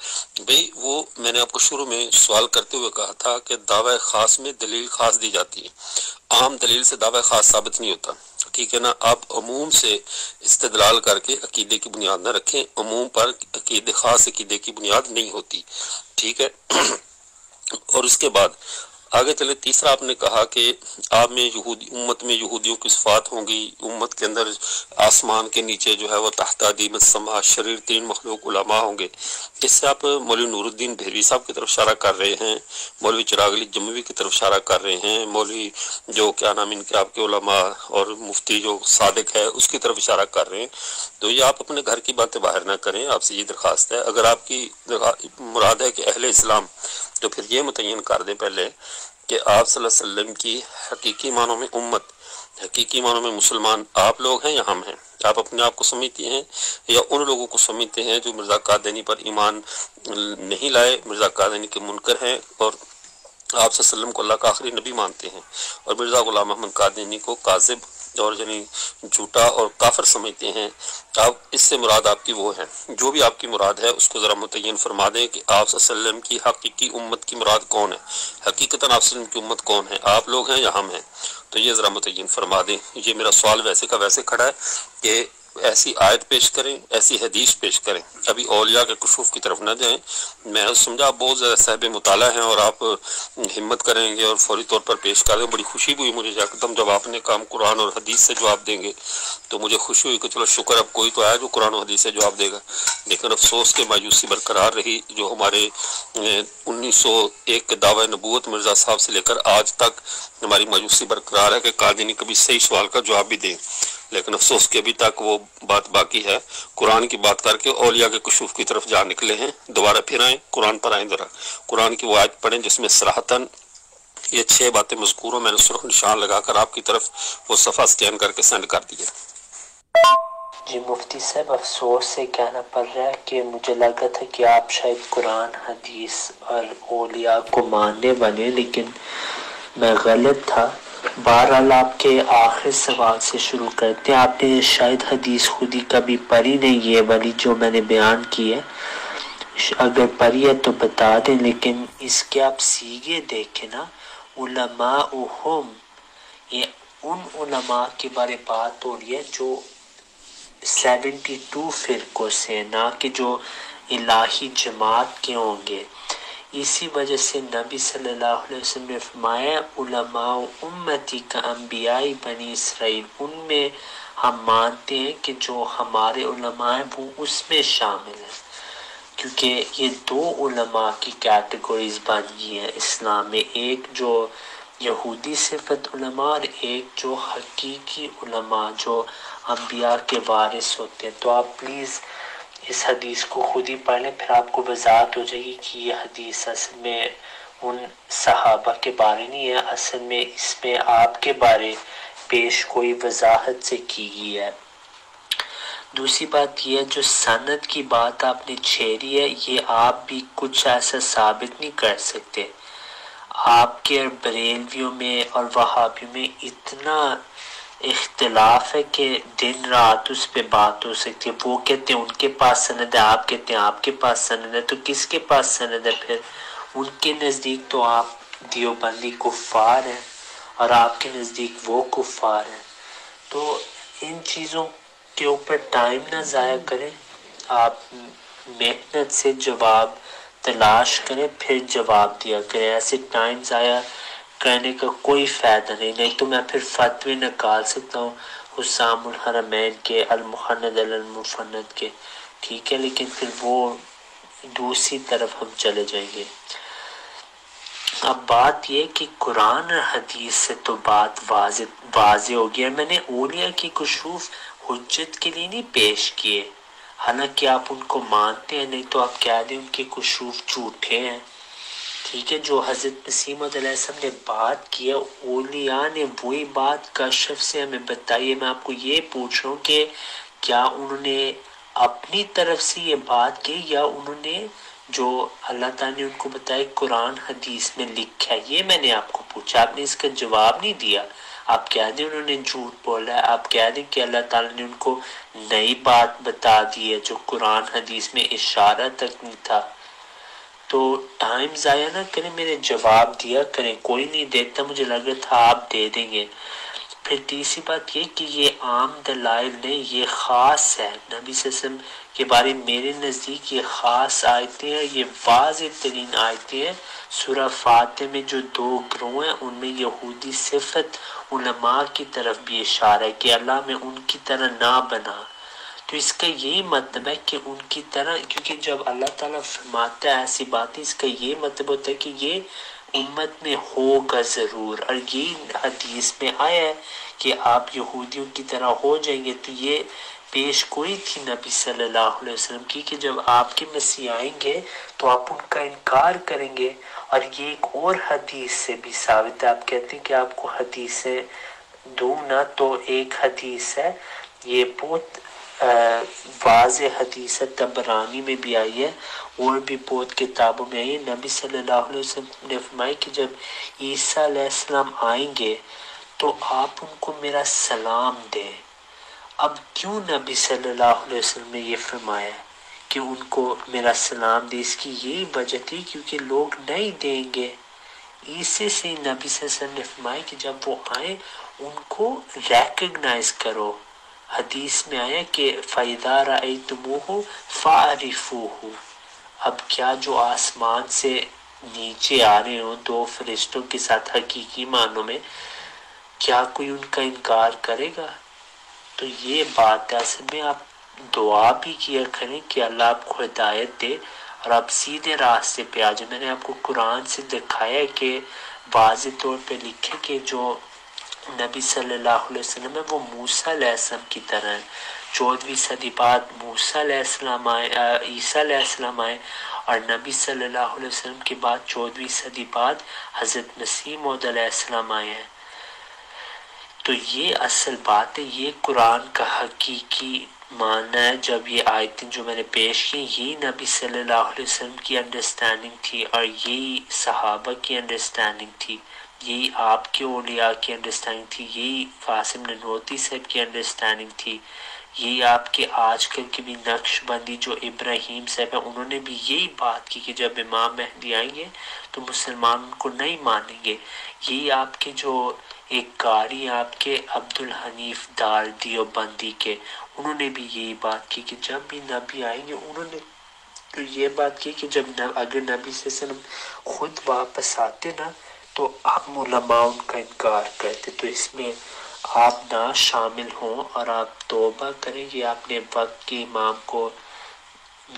بھئی وہ میں نے آپ کو شروع میں سوال کرتے ہوئے کہا تھا کہ دعوی خاص میں دلیل خاص دی جاتی ہے، عام دلیل سے دعوی خاص ثابت نہیں ہوتا، ٹھیک ہے نا؟ آپ عموم سے استدلال کر کے عقیدے کی بنیاد نہ رکھیں، عموم پر عقیدے خاص عقیدے کی بنیاد نہیں ہوتی، ٹھیک ہے؟ اور اس کے بعد آگے چلے، تیسرا آپ نے کہا کہ آپ میں امت میں یہودیوں کی صفات ہوں گی، امت کے اندر آسمان کے نیچے جو ہے وہ تحت ادیم السما شریر ترین مخلوق علماء ہوں گے۔ اس سے آپ مولوی نور الدین بھیروی صاحب کی طرف اشارہ کر رہے ہیں، مولوی چراغ علی جموی کی طرف اشارہ کر رہے ہیں، مولوی جو کیا نام ان کے آپ کے علماء اور مفتی جو صادق ہے اس کی طرف اشارہ کر رہے ہیں۔ تو یہ آپ اپنے گھر کی باتیں باہر نہ کریں، آپ سے یہ درخواست ہے۔ اگر آپ کی مراد ہے کہ اہل اسلام، تو پھر یہ متعین کر دیں پہلے کہ آپ صلی اللہ علیہ وسلم کی حقیقی معنوں میں امت، حقیقی معنوں میں مسلمان آپ لوگ ہیں یا ہم ہیں؟ آپ اپنے آپ کو سمجھتے ہیں یا ان لوگوں کو سمجھتے ہیں جو مرزا قادیانی پر ایمان نہیں لائے، مرزا قادیانی کے منکر ہیں اور آپ صلی اللہ علیہ وسلم کو اللہ کا آخری نبی مانتے ہیں، اور مرزا غلام محمد قادیانی کو کاذب اور یعنی جھوٹا اور کافر سمجھتے ہیں؟ آپ اس سے مراد آپ کی وہ ہے، جو بھی آپ کی مراد ہے اس کو ذرا متعین فرما دیں کہ آپ صلی اللہ علیہ وسلم کی حقیقی امت کی مراد کون ہے، حقیقتاً آپ صلی اللہ علیہ وسلم کی امت کون ہے، آپ لوگ ہیں یا ہم ہیں؟ تو یہ ذرا متعین فرما دیں۔ یہ میرا سوال ویسے کا ویسے کھڑا ہے کہ ایسی آیت پیش کریں، ایسی حدیث پیش کریں، ابھی اولیاء کے کشوف کی طرف نہ جائیں۔ میں سمجھا آپ بہت زیادہ صاحب مطالعہ ہیں اور آپ ہمت کریں گے اور فوری طور پر پیش کر دیں۔ بڑی خوشی ہوئی مجھے جب آپ نے کام قرآن اور حدیث سے جواب دیں گے تو مجھے خوشی ہوئی کہ چلو شکر اب کوئی تو آیا جو قرآن و حدیث سے جواب دے گا، لیکن افسوس کہ مایوسی برقرار رہی جو ہمارے 1901 کے دعوی نبوت مرزا صاحب سے لے کر آج تک ہماری مایوسی برقرار ہے کہ قادیانی کبھی صحیح سوال کا جواب بھی دیں، لیکن افسوس کہ ابھی تک وہ بات باقی ہے۔ قرآن کی بات کر کے اولیاء کے کشوف کی طرف جا نکلے ہیں، دوبارہ پھر آئیں قرآن پر، آئیں ذرا قرآن کی وہ آیت پڑھیں جس میں صراحتاً یہ 6 باتیں مذکور ہوں۔ میں نے سرخ نشان لگا کر آپ کی طرف وہ صفحہ سکین کر کے سینڈ کر دیا۔ جی مفتی صاحب، افسوس سے کہنا پڑ رہا ہے کہ مجھے لگا تھا کہ آپ شاید قرآن حدیث اور اولیاء کو ماننے والے، لیکن میں غلط تھا۔ بہرحال آپ کے آخر سوال سے شروع کرتے ہیں۔ آپ نے شاید حدیث خودی کبھی پڑھی نہیں، یہ والی جو میں نے بیان کی ہے، اگر پڑھی ہے تو بتا دیں، لیکن اس کے آپ سیغے دیکھیں نا، علماؤہم، یہ ان علماء کے بارے بات ہو رہی ہے جو 72 فرقوں سے، نہ کہ جو الہی جماعت کے ہوں گے۔ اسی وجہ سے نبی صلی اللہ علیہ وسلم نے فرمایا علماء امتی کا انبیاء بنی اسرائیل، ان میں ہم مانتے ہیں کہ جو ہمارے علماء ہیں وہ اس میں شامل ہیں، کیونکہ یہ 2 علماء کی کیٹیگریز بن گئی ہیں اسلام میں، ایک جو یہودی صفت علماء اور ایک جو حقیقی علماء جو انبیاء کے وارث ہوتے ہیں۔ تو آپ پلیز اس حدیث کو خود ہی پڑھ لیں، پھر آپ کو وضاحت ہو جائے گی کہ یہ حدیث اصل میں ان صحابہ کے بارے نہیں ہے، اصل میں اس میں آپ کے بارے پیش کوئی وضاحت سے کی گئی ہے۔ دوسری بات یہ ہے جو سند کی بات آپ نے چھیڑی ہے، یہ آپ بھی کچھ ایسا ثابت نہیں کر سکتے۔ آپ کے بریلویوں میں اور وہابیوں میں اتنا اختلاف ہے کہ دن رات اس پہ بات ہو سکتی ہے۔ وہ کہتے ہیں ان کے پاس سند ہے، آپ کہتے ہیں آپ کے پاس سند ہے، تو کس کے پاس سند ہے؟ پھر ان کے نزدیک تو آپ دیوبندی کفار ہیں اور آپ کے نزدیک وہ کفار ہیں۔ تو ان چیزوں کے اوپر ٹائم نہ ضائع کریں، آپ محنت سے جواب تلاش کریں پھر جواب دیا کریں، ایسے ٹائم ضائع کرنے کا کوئی فائدہ نہیں تو میں پھر فتوی نکال سکتا ہوں حسام الحرمین کے، المحند المفند کے، ٹھیک ہے، لیکن پھر وہ دوسری طرف ہم چلے جائیں گے۔ اب بات یہ کہ قرآن اور حدیث سے تو بات واضح ہو گیا۔ میں نے اولیاء کی کشوف حجت کے لیے نہیں پیش کیے، حالانکہ آپ ان کو مانتے ہیں، نہیں تو آپ کہہ دیں ان کے کشوف جھوٹے ہیں، ٹھیک ہے، جو حضرت مسیح موعود علیہ السلام نے بات کی ہے، اولیاء نے وہی بات کشف سے ہمیں بتائی ہے۔ میں آپ کو یہ پوچھ رہا ہوں کہ کیا انہوں نے اپنی طرف سے یہ بات کی یا انہوں نے جو اللہ تعالیٰ نے ان کو بتایا قرآن حدیث میں لکھا ہے؟ یہ میں نے آپ کو پوچھا، آپ نے اس کا جواب نہیں دیا۔ آپ کہہ دیں انہوں نے جھوٹ بولا ہے، آپ کہہ دیں کہ اللہ تعالیٰ نے ان کو نئی بات بتا دی ہے جو قرآن حدیث میں اشارہ تک نہیں تھا۔ تو ٹائم ضائع نہ کریں، میرے جواب دیا کریں، کوئی نہیں دیتا، مجھے لگ رہا تھا آپ دے دیں گے۔ پھر تیسری بات یہ کہ یہ عام دلائل نہیں، یہ خاص ہے نبی صلی اللہ علیہ وسلم کے بارے میں۔ میرے نزدیک یہ خاص آیتیں ہیں، یہ واضح ترین آیتیں ہیں۔ سورہ فاتح میں جو دو گروہ ہیں ان میں یہودی صفت علماء کی طرف بھی اشارہ ہے کہ اللہ میں ان کی طرح نہ بنا۔ تو اس کا یہی مطلب ہے کہ ان کی طرح، کیونکہ جب اللہ تعالیٰ فرماتا ہے ایسی باتیں، اس کا یہ مطلب ہوتا ہے کہ یہ امت میں ہوگا ضرور، اور یہ حدیث میں آیا ہے کہ آپ یہودیوں کی طرح ہو جائیں گے۔ تو یہ پیش گوئی تھی نبی صلی اللہ علیہ وسلم کی کہ جب آپ کے مسیح آئیں گے تو آپ ان کا انکار کریں گے۔ اور یہ ایک اور حدیث سے بھی ثابت ہے۔ آپ کہتے ہیں کہ آپ کو حدیثیں دوں نا، تو ایک حدیث ہے، یہ بہت واضح حدیث ہے، طبرانی میں بھی آئی ہے اور بھی بہت کتابوں میں آئی ہے۔ نبی صلی اللہ علیہ وسلم نے فرمایا کہ جب عیسیٰ علیہ السلام آئیں گے تو آپ ان کو میرا سلام دیں۔ اب کیوں نبی صلی اللہ علیہ وسلم نے یہ فرمایا کہ ان کو میرا سلام دے؟ اس کی یہی وجہ تھی کیونکہ لوگ نہیں دیں گے۔ اسی سے نبی صلی اللہ علیہ وسلم نے فرمایا کہ جب وہ آئیں ان کو ریکگنائز کرو۔ حدیث میں آیا کہ فَإِذَا رَأَيْتُمُوهُ فَاعْرِفُوهُ۔ اب کیا جو آسمان سے نیچے آ رہے ہوں دو فرشتوں کے ساتھ حقیقی معنوں میں، کیا کوئی ان کا انکار کرے گا؟ تو یہ بات ہے، اصل میں آپ دعا بھی کیا کریں کہ اللہ آپ کو ہدایت دے اور آپ سیدھے راستے پہ آ جائیں۔ میں نے آپ کو قرآن سے دکھایا کہ واضح طور پہ لکھے کہ جو نبی صلی اللہ علیہ وسلم ہے وہ موسیٰ علیہ السلام کی طرح ہے۔ 14ویں صدی بعد موسیٰ علیہ السلام آئے، عیسیٰ علیہ السلام آئے، اور نبی صلی اللہ علیہ وسلم کے بعد 14ویں صدی بعد حضرت مسیح موعود علیہ السلام آئے ہیں۔ تو یہ اصل بات ہے، یہ قرآن کا حقیقی معنی ہے۔ جب یہ آیتیں جو میں نے پیش کی، یہی نبی صلی اللہ علیہ وسلم کی انڈرسٹینڈنگ تھی اور یہی صحابہ کی انڈرسٹینڈنگ تھی، یہی آپ کے اولیاء کی انڈرسٹینڈنگ تھی، یہی قاسم نانوتوی صاحب کی انڈرسٹینڈنگ تھی، یہی آپ کے آج کل کی بھی نقش بندی جو ابراہیم صاحب ہیں، انہوں نے بھی یہی بات کی کہ جب امام مہدی آئیں گے تو مسلمان ان کو نہیں مانیں گے۔ یہی آپ کے جو ایک قاری آپ کے عبدالحنیف دار دیوبندی کے، انہوں نے بھی یہی بات کی کہ جب بھی نبی آئیں گے، انہوں نے تو یہ بات کی کہ جب اگر نبی صلی اللہ علیہ وسلم خود واپس آتے نا تو ہم علماء ان کا انکار کرتے۔ تو اس میں آپ نہ شامل ہوں اور آپ توبہ کریں کہ آپ نے وقت کے امام کو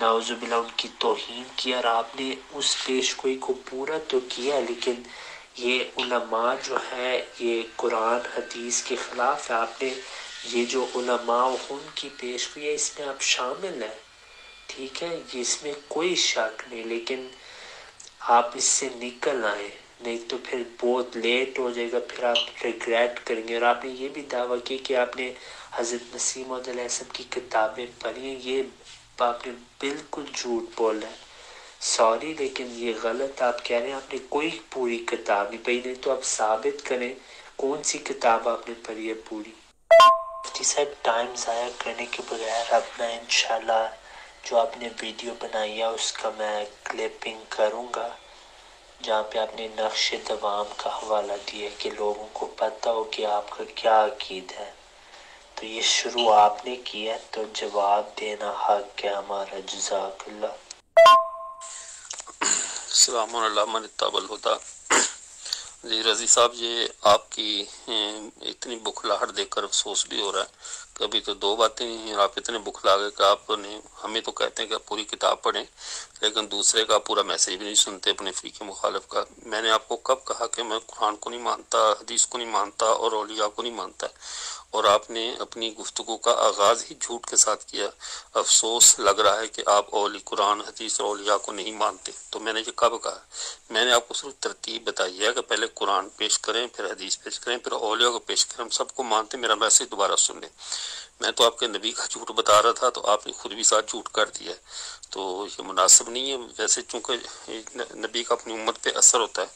نعوذ باللہ ان کی توہین کیا، اور آپ نے اس پیش گوئی کو پورا تو کیا لیکن یہ علماء جو ہے یہ قرآن حدیث کے خلاف ہے۔ آپ نے یہ جو علماء ان کی پیش گوئی ہے اس میں آپ شامل ہیں، ٹھیک ہے، اس میں کوئی شک نہیں، لیکن آپ اس سے نکل آئیں، نہیں تو پھر بہت لیٹ ہو جائے گا، پھر آپ ریگریٹ کریں گے۔ اور آپ نے یہ بھی دعویٰ کیا کہ آپ نے حضرت مسیح موعود علیہ السلام کی کتابیں پڑھی ہیں، یہ آپ نے بالکل جھوٹ بولا ہے، سوری لیکن یہ غلط آپ کہہ رہے ہیں۔ آپ نے کوئی پوری کتاب نہیں پڑھی، نہیں تو آپ ثابت کریں کون سی کتاب آپ نے پڑھی ہے پوری۔ مفتی صاحب ٹائم ضائع کرنے کے بغیر اب میں انشاءاللہ جو آپ نے ویڈیو بنائی ہے اس کا میں کلپنگ کروں گا جہاں پہ آپ نے نقش دوام کا حوالہ دیا کہ لوگوں کو پتہ ہو کہ آپ کا کیا عقید ہے۔ تو یہ شروع آپ نے کیا تو جواب دینا حق ہے ہمارا۔ جزاک اللہ۔ السلام علیکم ورحمۃ اللہ۔ جی رضی صاحب، یہ آپ کی اتنی بکھلاہٹ دیکھ کر افسوس بھی ہو رہا ہے ابھی تو 2 باتیں ہی ہیں، آپ اتنے بخلا گئے کہ آپ نے ہمیں تو کہتے ہیں کہ پوری کتاب پڑھیں، لیکن دوسرے کا پورا میسج بھی نہیں سنتے اپنے فریق مخالف کا۔ میں نے آپ کو کب کہا کہ میں قرآن کو نہیں مانتا، حدیث کو نہیں مانتا اور اولیاء کو نہیں مانتا، اور آپ نے اپنی گفتگو کا آغاز ہی جھوٹ کے ساتھ کیا۔ افسوس لگ رہا ہے کہ آپ قرآن حدیث اور اولیاء کو نہیں مانتے۔ تو میں نے یہ کب کہا؟ میں نے آپ کو صرف ترتیب بتائی ہے کہ پہلے قرآن پیش کریں، پھر حدیث پیش کریں، پھر اولیاء کو پیش کریں۔ ہم سب کو مانتے، میرا میسج دوبارہ سن لیں۔ میں تو آپ کے نبی کا جھوٹ بتا رہا تھا، تو آپ نے خود بھی ساتھ جھوٹ کر دیا ہے، تو یہ مناسب نہیں ہے۔ ویسے چونکہ نبی کا اپنی امت پہ اثر ہوتا ہے،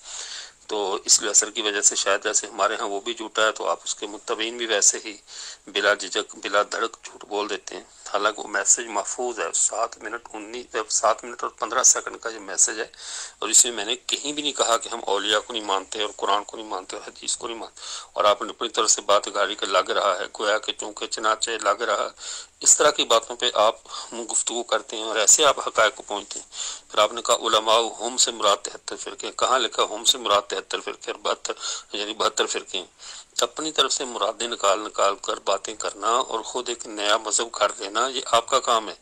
تو اس لیے اثر کی وجہ سے شاید جیسے ہمارے ہاں وہ بھی جھوٹا ہے، تو آپ اس کے متبعین بھی ویسے ہی بلا جھجک بلا دھڑک جھوٹ بول دیتے ہیں۔ حالانکہ وہ میسج محفوظ ہے، 7 منٹ اور 15 سیکنڈ کا یہ میسج ہے، اور اس میں میں نے کہیں بھی نہیں کہا کہ ہم اولیاء کو نہیں مانتے اور قرآن کو نہیں مانتے اور حدیث کو نہیں مانتے، اور آپ نے اپنی طرف سے بات گاڑی کے لگ رہا ہے، گویا کہ چونکہ چنانچہ لگ رہا، اس طرح کی باتوں پہ آپ گفتگو کرتے ہیں اور ایسے آپ حقائق کو پہنچتے ہیں۔ پھر آپ نے کہا علماء ہم سے مراد 73 فرقے، کہاں لکھا ہم سے مراد 73 فرقے اور 72 فرقے ہیں؟ اپنی طرف سے مرادیں نکال کر باتیں کرنا اور خود ایک نیا مذہب کر دینا، یہ آپ کا کام ہے،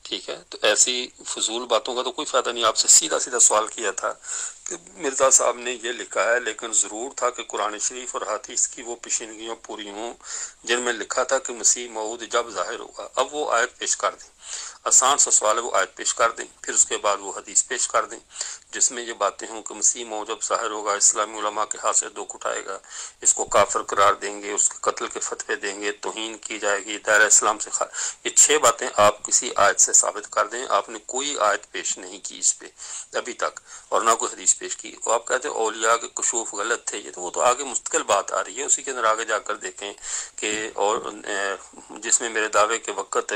ٹھیک ہے؟ تو ایسی فضول باتوں کا تو کوئی فائدہ نہیں۔ آپ سے سیدھا سوال کیا تھا کہ مرزا صاحب نے یہ لکھا ہے، لیکن ضرور تھا کہ قرآن شریف اور حدیث کی وہ پیشینگیاں پوری ہوں جن میں لکھا تھا کہ مسیح موعود جب ظاہر ہوگا۔ اب وہ آیت پیش کر دیں، آسان سا سوال ہے، وہ آیت پیش کر دیں، پھر اس کے بعد وہ حدیث پیش کر دیں جس میں یہ باتیں ہوں کہ مسیح موعود جب ظاہر ہوگا، اسلامی علماء کے ہاتھ سے دکھ اٹھائے گا، اس کو کافر قرار دیں گے، اس کے قتل کے فتوے دیں گے، توہین کی جائے گی، دائرہ اسلام سے یہ 6 باتیں آپ کسی آیت سے ثابت کر دیں۔ آپ نے کوئی آیت پیش نہیں کی اس پہ ابھی تک، اور نہ کوئی حدیث پیش کی۔ وہ آپ کہتے ہیں اولیاء کے کشوف غلط تھے، یہ تو وہ تو آگے مستقل بات آ رہی ہے، اسی کے اندر آگے جا کر دیکھیں کہ اور جس میں میرے دعوے کے وقت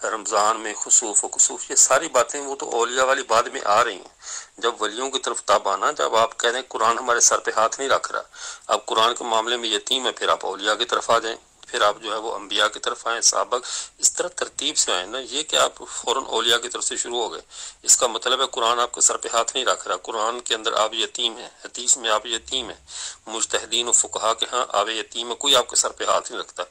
رمضان میں خسوف و کسوف، یہ ساری باتیں وہ تو اولیاء والی بعد میں آ رہی ہیں۔ جب ولیوں کی طرف تاب آنا، جب آپ کہہ دیں قرآن ہمارے سر پہ ہاتھ نہیں رکھ رہا، اب قرآن کے معاملے میں یتیم ہے، پھر آپ اولیاء کی طرف آ جائیں، پھر آپ جو ہے وہ انبیاء کی طرف آئیں، سابق اس طرح ترتیب سے آئیں نا۔ یہ کہ آپ فوراً اولیاء کی طرف سے شروع ہو گئے، اس کا مطلب ہے قرآن آپ کے سر پہ ہاتھ نہیں رکھ رہا، قرآن کے اندر آپ یتیم ہیں، حدیث میں آپ یتیم ہیں، مجتہدین و فقہا کے ہاں آپ یتیم ہے، کوئی آپ کے سر پہ ہاتھ نہیں رکھتا۔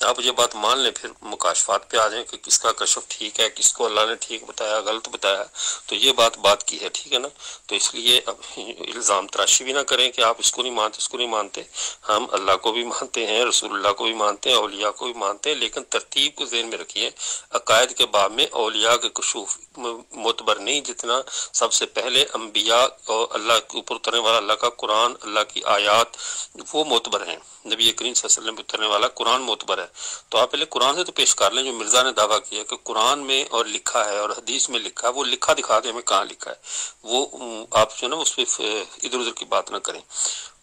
آپ یہ بات مان لیں، پھر مکاشفات پہ آ جائیں کہ کس کا کشف ٹھیک ہے، کس کو اللہ نے ٹھیک بتایا، غلط بتایا، تو یہ بات کی ہے، ٹھیک ہے نا؟ تو اس لیے اب الزام تراشی بھی نہ کریں کہ آپ اس کو نہیں مانتے، اس کو نہیں مانتے۔ ہم اللہ کو بھی مانتے ہیں، رسول اللہ کو بھی مانتے ہیں، اولیاء کو بھی مانتے ہیں، لیکن ترتیب کو ذہن میں رکھیے۔ عقائد کے باب میں اولیاء کے کشوف معتبر نہیں، جتنا سب سے پہلے انبیاء اور اللہ کے اوپر اترنے والا اللہ کا قرآن، اللہ کی آیات، وہ معتبر ہیں۔ نبی کریم صلی اللہ علیہ وسلم پہ اترنے والا قرآن معتبر ہے، تو آپ پہلے قرآن سے تو پیش کر لیں۔ جو مرزا نے دعویٰ کیا کہ قرآن میں اور لکھا ہے اور حدیث میں لکھا ہے، وہ لکھا دکھا دیں ہمیں کہاں لکھا ہے، وہ آپ جو ہے نا اس پہ ادھر ادھر کی بات نہ کریں۔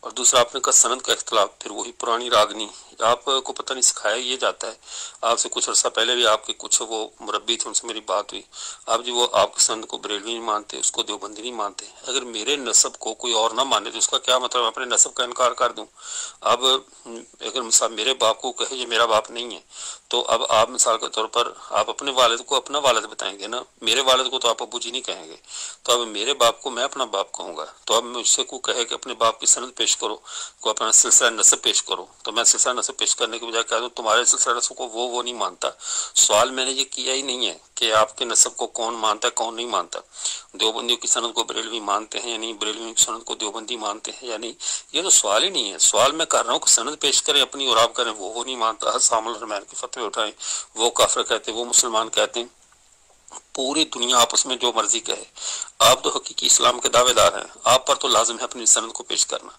اور دوسرا آپ نے کہا سند کا اختلاف، پھر وہی پرانی راگنی، آپ کو پتہ نہیں سکھایا یہ جاتا ہے۔ آپ سے کچھ عرصہ پہلے بھی آپ کے کچھ وہ مربی تھے، ان سے میری بات ہوئی، آپ جی وہ آپ کے سند کو بریلوی نہیں مانتے، اس کو دیوبندی نہیں مانتے۔ اگر میرے نسب کو کوئی اور نہ مانے تو اس کا کیا مطلب میں اپنے نسب کا انکار کر دوں؟ اب اگر مثال میرے باپ کو کہے یہ میرا باپ نہیں ہے، تو اب آپ مثال کے طور پر آپ اپنے والد کو اپنا والد بتائیں گے نا، میرے والد کو تو آپ ابو جی نہیں کہیں گے، تو اب میرے باپ کو میں اپنا باپ کہوں گا، تو اب مجھ سے کو کہے کہ اپنے باپ کی سند پیش کرو، کو اپنا سلسلہ نسب پیش کرو، تو میں سلسلہ نسب پیش کرنے کے بجائے کہہ دوں تمہارے سلسلہ نسب کو وہ نہیں مانتا۔ سوال میں نے یہ کیا ہی نہیں ہے کہ آپ کے نسب کو کون مانتا ہے کون نہیں مانتا، دیوبندیوں کی سند کو بریلوی مانتے ہیں یا نہیں، بریلویوں کی سند کو دیوبندی مانتے ہیں یا نہیں، یہ تو سوال ہی نہیں ہے۔ سوال میں کر رہا ہوں کہ سند پیش کریں اپنی اور آپ کریں وہ نہیں مانتا، حسام الرحمن کے فتوے اٹھائیں، وہ کافر کہتے ہیں، وہ مسلمان کہتے ہیں، پوری دنیا آپس میں جو مرضی کہے، آپ تو حقیقی اسلام کے دعوے دار ہیں، آپ پر تو لازم ہے اپنی سند کو پیش کرنا۔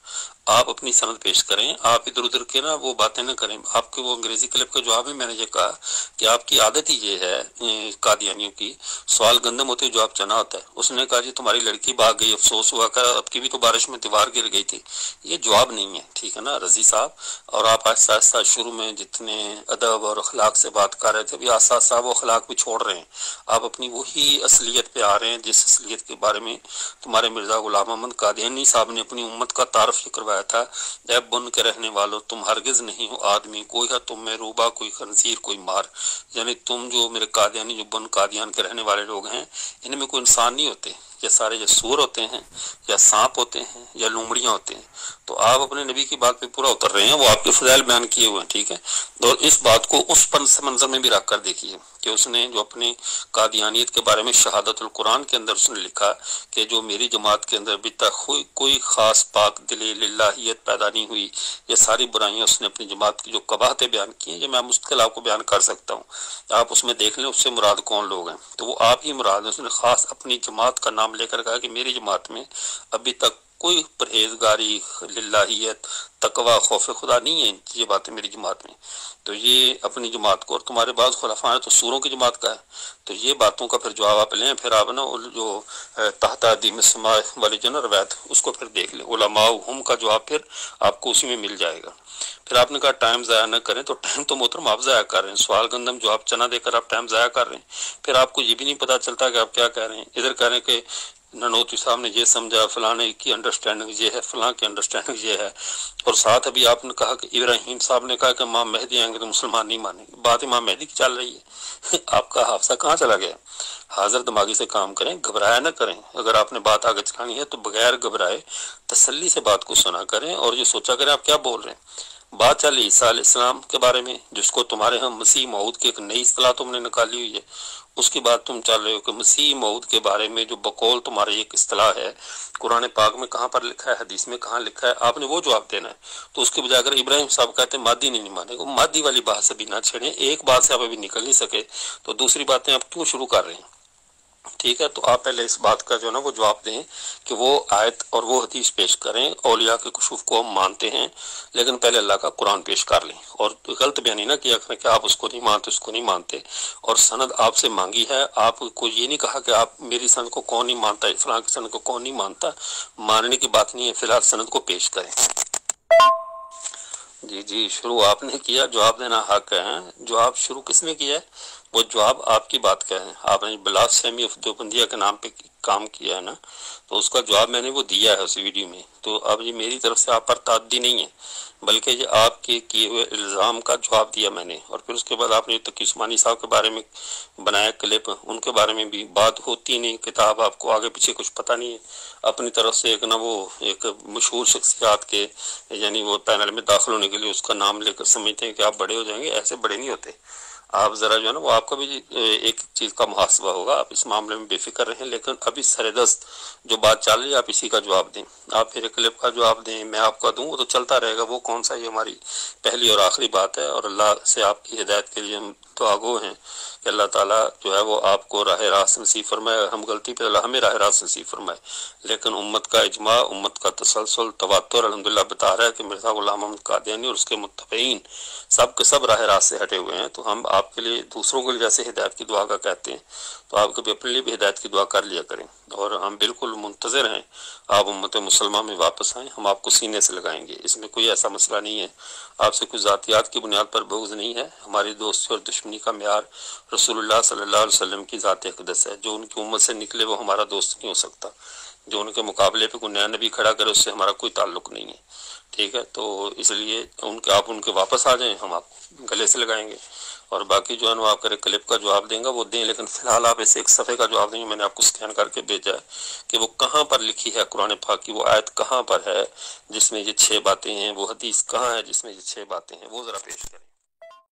آپ اپنی سند پیش کریں، آپ ادھر ادھر کے نا وہ باتیں نہ کریں۔ آپ کے وہ انگریزی کلپ کے جواب میں نے یہ کہا کہ آپ کی عادت ہی یہ ہے قادیانیوں کی، سوال گندم ہوتے جو آپ چنا ہوتا ہے۔ اس نے کہا جی تمہاری لڑکی بھاگ گئی، افسوس ہوا کہ اب کی بھی تو بارش میں دیوار گر گئی تھی۔ یہ جواب نہیں ہے، ٹھیک ہے نا رضی صاحب؟ اور آپ آہستہ آہستہ شروع میں جتنے ادب اور اخلاق سے بات کر رہے تھے، ابھی آہستہ آہستہ وہ اخلاق بھی چھوڑ رہے ہیں، آپ اپنی وہی اصلیت پہ آ رہے ہیں جس اصلیت کے بارے میں تمہارے مرزا غلام احمد قادیانی صاحب نے اپنی امت کا تعارف یہ کروایا تھا، اے بن کے رہنے والوں تم ہرگز نہیں ہو آدمی، کوئی ہے تم میں روبا، کوئی خنزیر، کوئی مار، یعنی تم جو میرے قادیانی جو بن قادیان کے رہنے والے لوگ ہیں ان میں کوئی انسان نہیں ہوتے، یہ سارے جو سور ہوتے ہیں یا سانپ ہوتے ہیں یا لومڑیاں ہوتے ہیں، تو آپ اپنے نبی کی بات پہ پورا اتر رہے ہیں، وہ آپ کے فضائل بیان کیے ہوئے ہیں، ٹھیک ہے، اور اس بات کو اس پس منظر میں بھی رکھ کر دیکھیے کہ اس نے جو اپنی قادیانیت کے بارے میں شہادت القرآن کے اندر اس نے لکھا کہ جو میری جماعت کے اندر ابھی تک کوئی خاص پاک دلی للہیت پیدا نہیں ہوئی، یہ ساری برائیاں اس نے اپنی جماعت کی جو قباحتیں بیان کی ہیں، یہ میں مستقل آپ کو بیان کر سکتا ہوں، آپ اس میں دیکھ لیں اس سے مراد کون لوگ ہیں، تو وہ آپ ہی مراد ہیں۔ اس نے خاص اپنی جماعت کا نام لے کر کہا کہ میری جماعت میں ابھی تک کوئی پرہیزگاری، للہیت، تقوی، خوف خدا نہیں ہے، یہ باتیں میری جماعت میں، تو یہ اپنی جماعت کو، اور تمہارے بعض خلفاء ہیں تو سوروں کی جماعت کا ہے، تو یہ باتوں کا پھر جواب آپ لیں، پھر آپ نا جو تحت عدیم السماء والی جو نا روایت اس کو پھر دیکھ لیں، علماء ہم کا جواب پھر آپ کو اسی میں مل جائے گا۔ پھر آپ نے کہا ٹائم ضائع نہ کریں، تو ٹائم تو محترم آپ ضائع کر رہے ہیں، سوال گندم جو آپ چنا دے کر آپ ٹائم ضائع کر رہے ہیں، پھر آپ کو یہ بھی نہیں پتا چلتا کہ آپ کیا کہہ رہے ہیں، ادھر کہہ رہے ہیں کہ ننوتوی صاحب نے یہ سمجھا، فلاں کی انڈرسٹینڈنگ یہ ہے، فلاں کی انڈرسٹینڈنگ یہ ہے، اور ساتھ ابھی آپ نے کہا کہ ابراہیم صاحب نے کہا کہ امام مہدی آئیں گے تو مسلمان نہیں مانیں گے، بات امام مہدی کی چل رہی ہے، آپ کا حافظہ کہاں چلا گیا؟ حاضر دماغی سے کام کریں، گھبرایا نہ کریں، اگر آپ نے بات آگے چلانی ہے تو بغیر گھبرائے تسلی سے بات کو سنا کریں، اور یہ سوچا کریں آپ کیا بول رہے ہیں۔ بات چل عیسیٰ علیہ السلام کے بارے میں، جس کو تمہارے ہم مسیح موعود کی ایک نئی اصطلاح تم نے نکالی ہوئی ہے، اس کی بات تم چل رہے ہو کہ مسیح موعود کے بارے میں جو بقول تمہاری ایک اصطلاح ہے، قرآن پاک میں کہاں پر لکھا ہے، حدیث میں کہاں لکھا ہے، آپ نے وہ جواب دینا ہے، تو اس کے بجائے اگر ابراہیم صاحب کہتے ہیں مادی نہیں مانے گا، مادی والی بات سے بھی نہ چھیڑیں، ایک بات سے آپ ابھی نکل نہیں سکے تو دوسری باتیں آپ کیوں شروع کر رہے ہیں؟ ٹھیک ہے، تو آپ پہلے اس بات کا جو ہے نا وہ جواب دیں کہ وہ آیت اور وہ حدیث پیش کریں، اولیاء کے کشوف کو ہم مانتے ہیں، لیکن پہلے اللہ کا قرآن پیش کر لیں، اور غلط بیانی نہ کیا کریں کہ آپ اس کو نہیں مانتے، اس کو نہیں مانتے، اور سند آپ سے مانگی ہے، آپ کو یہ نہیں کہا کہ آپ میری سند کو کون نہیں مانتا، فلاں کی سند کو کون نہیں مانتا، ماننے کی بات نہیں ہے، فی الحال سند کو پیش کریں۔ جی شروع آپ نے کیا، جواب دینا حق ہے، جواب شروع کس نے کیا ہے؟ وہ جواب آپ کی بات کا ہے، آپ نے بلاسفیمی آف دیوبندیہ کے نام پہ کام کیا ہے نا، تو اس کا جواب میں نے وہ دیا ہے اس ویڈیو میں، تو اب یہ میری طرف سے آپ پر تعدی نہیں ہے، بلکہ یہ آپ کے کیے ہوئے الزام کا جواب دیا میں نے، اور پھر اس کے بعد آپ نے تقی عثمانی صاحب کے بارے میں بنایا کلپ، ان کے بارے میں بھی بات ہوتی نہیں، کتاب آپ کو آگے پیچھے کچھ پتہ نہیں ہے، اپنی طرف سے ایک نا وہ ایک مشہور شخصیات کے یعنی وہ پینل میں داخل ہونے کے لیے اس کا نام لے کر سمجھتے ہیں کہ آپ بڑے ہو جائیں گے، ایسے بڑے نہیں ہوتے، آپ ذرا جو ہے نا وہ آپ کا بھی ایک چیز کا محاسبہ ہوگا، آپ اس معاملے میں بے فکر رہیں، لیکن ابھی سر دست جو بات چل رہی ہے آپ اسی کا جواب دیں، آپ پھر ایک کلپ کا جواب دیں، میں آپ کا دوں، وہ تو چلتا رہے گا، وہ کون سا، یہ ہماری پہلی اور آخری بات ہے، اور اللہ سے آپ کی ہدایت کے لیے ہم دعا گو ہیں کہ اللہ تعالیٰ جو ہے وہ آپ کو راہ راست نصیب فرمائے، ہم غلطی پہ اللہ ہمیں راہ راست نصیب فرمائے، لیکن امت کا اجماع، امت کا تسلسل، تواتر الحمدللہ بتا رہا ہے کہ مرزا غلام محمد قادیانی اور اس کے متبعین سب کے سب راہ راست سے ہٹے ہوئے ہیں، تو ہم آپ کے لیے دوسروں کے لیے جیسے ہدایت کی دعا کا کہتے ہیں، تو آپ کبھی اپنے لیے بھی ہدایت کی دعا کر لیا کریں، اور ہم بالکل منتظر ہیں آپ امت مسلمہ میں واپس آئیں، ہم آپ کو سینے سے لگائیں گے، اس میں کوئی ایسا مسئلہ نہیں ہے، آپ سے کوئی ذاتیات کی بنیاد پر بغض نہیں ہے، ہماری دوستی اور دشمنی کا معیار رسول اللہ صلی اللہ علیہ وسلم کی ذات اقدس ہے، جو ان کی امت سے نکلے وہ ہمارا دوست نہیں ہو سکتا، جو ان کے مقابلے پہ کوئی نیا نبی کھڑا کرے اس سے ہمارا کوئی تعلق نہیں ہے، ٹھیک ہے، تو اس لیے آپ ان کے واپس آ جائیں، ہم آپ کو گلے سے لگائیں گے، اور باقی جو ہے نا آپ کرے کلپ کا جواب دیں گا وہ دیں، لیکن فی الحال آپ ایسے ایک صفحے کا جواب دیں، میں نے آپ کو سکین کر کے بھیجا ہے کہ وہ کہاں پر لکھی ہے قرآن پاک کی، وہ آیت کہاں پر ہے جس میں یہ 6 باتیں ہیں، وہ حدیث کہاں ہے جس میں یہ 6 باتیں ہیں، وہ ذرا پیش کریں۔